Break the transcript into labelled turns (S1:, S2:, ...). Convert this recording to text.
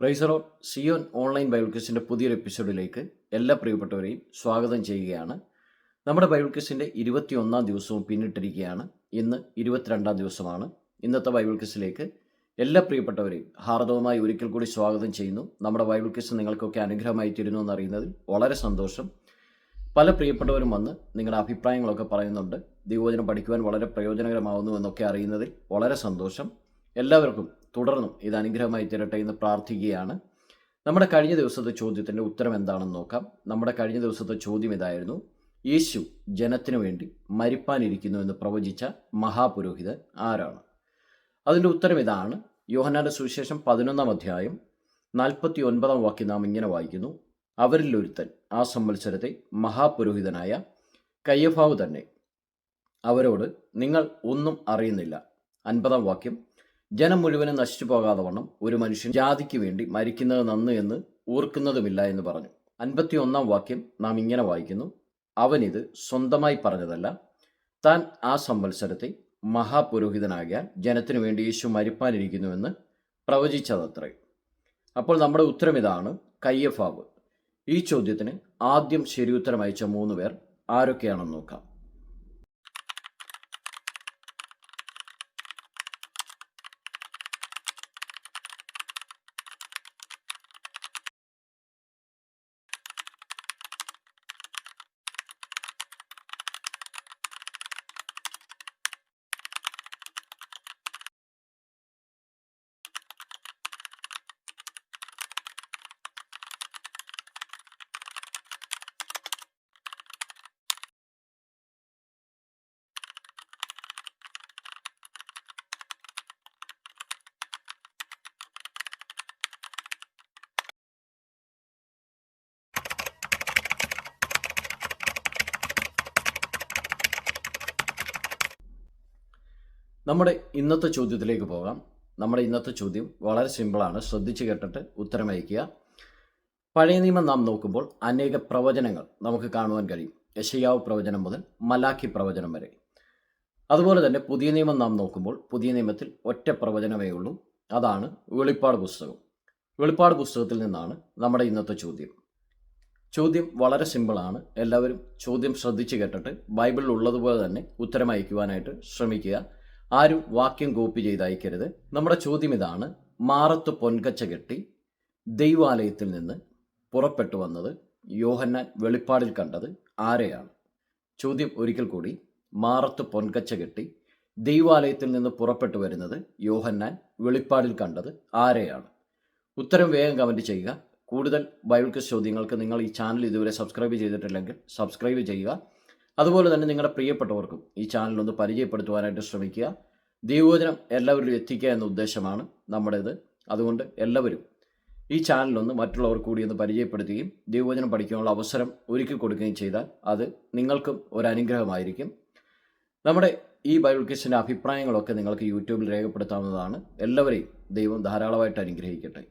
S1: പ്രൈസറോ Zion online Bible ക്വിസിൻ്റെ പുതിയൊരു എപ്പിസോഡിലേക്ക് എല്ലാ പ്രിയപ്പെട്ടവരെയും സ്വാഗതം ചെയ്യുകയാണ്. നമ്മുടെ ബൈബിൾ ക്വിസിൻ്റെ 21-ാം ദിവസവും പിന്നിട്ടിരിക്കുകയാണ്. ഇന്ന് 22-ാം ദിവസമാണ്. ഇന്നത്തെ ബൈബിൾ ക്വിസിലേക്ക് എല്ലാ പ്രിയപ്പെട്ടവരെയും ഹാർദവമായി ഒരിക്കൽ കൂടി സ്വാഗതം ചെയ്യുന്നു. നമ്മുടെ ബൈബിൾ ക്വിസ് നിങ്ങൾക്കൊക്കെ അനുഗ്രഹമായി തീരുന്നു എന്നറിയുന്നതിൽ വളരെ സന്തോഷം. പല പ്രിയപ്പെട്ടവരും വന്ന് നിങ്ങളുടെ അഭിപ്രായങ്ങളൊക്കെ പറയുന്നുണ്ട്. ദൈവവചനം പഠിക്കുവാൻ വളരെ പ്രയോജനകരമാവുന്നു എന്നൊക്കെ അറിയുന്നതിൽ വളരെ സന്തോഷം. എല്ലാവർക്കും തുടർന്നും ഇത് അനുഗ്രഹമായി തീരട്ടെ എന്ന് പ്രാർത്ഥിക്കുകയാണ്. നമ്മുടെ കഴിഞ്ഞ ദിവസത്തെ ചോദ്യത്തിൻ്റെ ഉത്തരം എന്താണെന്ന് നോക്കാം. നമ്മുടെ കഴിഞ്ഞ ദിവസത്തെ ചോദ്യം ഇതായിരുന്നു: യേശു ജനത്തിനു വേണ്ടി മരിപ്പാനിരിക്കുന്നു എന്ന് പ്രവചിച്ച മഹാപുരോഹിതൻ ആരാണ്? അതിൻ്റെ ഉത്തരം ഇതാണ്. യോഹന്നാന്റെ സുവിശേഷം 11-ാം അധ്യായം 49-ാം വാക്യം നാം ഇങ്ങനെ വായിക്കുന്നു: അവരിലൊരുത്തൻ ആ സംവത്സരത്തെ മഹാപുരോഹിതനായ കയ്യഫാവ് തന്നെ. അവരോട് നിങ്ങൾ ഒന്നും അറിയുന്നില്ല. 50-ാം വാക്യം: ജനം മുഴുവനും നശിച്ചു പോകാതെ വണ്ണം ഒരു മനുഷ്യൻ ജാതിക്ക് വേണ്ടി മരിക്കുന്നത് നന്ന് എന്ന് ഓർക്കുന്നതുമില്ല എന്ന് പറഞ്ഞു. 51-ാം വാക്യം നാം ഇങ്ങനെ വായിക്കുന്നു: അവനിത് സ്വന്തമായി പറഞ്ഞതല്ല, താൻ ആ സംവത്സരത്തെ മഹാപുരോഹിതനാകിയാൽ ജനത്തിനു വേണ്ടി യേശു മരിപ്പാനിരിക്കുന്നുവെന്ന് പ്രവചിച്ചതത്രേ. അപ്പോൾ നമ്മുടെ ഉത്തരം ഇതാണ്: കയ്യഫാവ്. ഈ ചോദ്യത്തിന് ആദ്യം ശരിയുത്തരം അയച്ച 3 പേർ ആരൊക്കെയാണെന്ന് നോക്കാം. നമ്മുടെ ഇന്നത്തെ ചോദ്യത്തിലേക്ക് പോകാം. നമ്മുടെ ഇന്നത്തെ ചോദ്യം വളരെ സിമ്പിളാണ്. ശ്രദ്ധിച്ച് കേട്ടിട്ട് ഉത്തരം അയക്കുക. പഴയ നിയമം നാം നോക്കുമ്പോൾ അനേക പ്രവചനങ്ങൾ നമുക്ക് കാണുവാൻ കഴിയും. യെശയ്യാവ് പ്രവചനം മുതൽ മലാഖി പ്രവചനം വരെ. അതുപോലെ തന്നെ പുതിയ നിയമം നാം നോക്കുമ്പോൾ പുതിയ നിയമത്തിൽ ഒറ്റ പ്രവചനമേ ഉള്ളൂ. അതാണ് വെളിപ്പാട് പുസ്തകം. വെളിപ്പാട് പുസ്തകത്തിൽ നിന്നാണ് നമ്മുടെ ഇന്നത്തെ ചോദ്യം. ചോദ്യം വളരെ സിമ്പിളാണ്. എല്ലാവരും ചോദ്യം ശ്രദ്ധിച്ച് കേട്ടിട്ട് ബൈബിളിൽ ഉള്ളതുപോലെ തന്നെ ഉത്തരം അയക്കുവാനായിട്ട് ശ്രമിക്കുക. ആരും വാക്യം കോപ്പി ചെയ്ത് അയക്കരുത്. നമ്മുടെ ചോദ്യം ഇതാണ്: മാറത്ത് പൊൻകച്ച കെട്ടി ദൈവാലയത്തിൽ നിന്ന് പുറപ്പെട്ടു വന്നത് യോഹന്നാൻ വെളിപ്പാടിൽ കണ്ടത് ആരെയാണ്? ചോദ്യം ഒരിക്കൽ കൂടി: മാറത്ത് പൊൻകച്ച കെട്ടി ദൈവാലയത്തിൽ നിന്ന് പുറപ്പെട്ടു വരുന്നത് യോഹന്നാൻ വെളിപ്പാടിൽ കണ്ടത് ആരെയാണ്? ഉത്തരം വേഗം കമൻറ്റ് ചെയ്യുക. കൂടുതൽ ബൈബിൾ ക്വിസ് ചോദ്യങ്ങൾക്ക് നിങ്ങൾ ഈ ചാനൽ ഇതുവരെ സബ്സ്ക്രൈബ് ചെയ്തിട്ടില്ലെങ്കിൽ സബ്സ്ക്രൈബ് ചെയ്യുക. അതുപോലെ തന്നെ നിങ്ങളുടെ പ്രിയപ്പെട്ടവർക്കും ഈ ചാനലൊന്ന് പരിചയപ്പെടുത്തുവാനായിട്ട് ശ്രമിക്കുക. ദൈവവചനം എല്ലാവരിലും എത്തിക്കുക എന്ന ഉദ്ദേശമാണ് നമ്മുടേത്. അതുകൊണ്ട് എല്ലാവരും ഈ ചാനലൊന്ന് മറ്റുള്ളവർ കൂടി ഒന്ന് പരിചയപ്പെടുത്തുകയും ദൈവവചനം പഠിക്കാനുള്ള അവസരം ഒരുക്കി കൊടുക്കുകയും ചെയ്താൽ അത് നിങ്ങൾക്കും ഒരു അനുഗ്രഹമായിരിക്കും. നമ്മുടെ ഈ ബൈബിൾ ക്വിസിൻ്റെ അഭിപ്രായങ്ങളൊക്കെ നിങ്ങൾക്ക് യൂട്യൂബിൽ രേഖപ്പെടുത്താവുന്നതാണ്. എല്ലാവരെയും ദൈവം ധാരാളമായിട്ട് അനുഗ്രഹിക്കട്ടെ.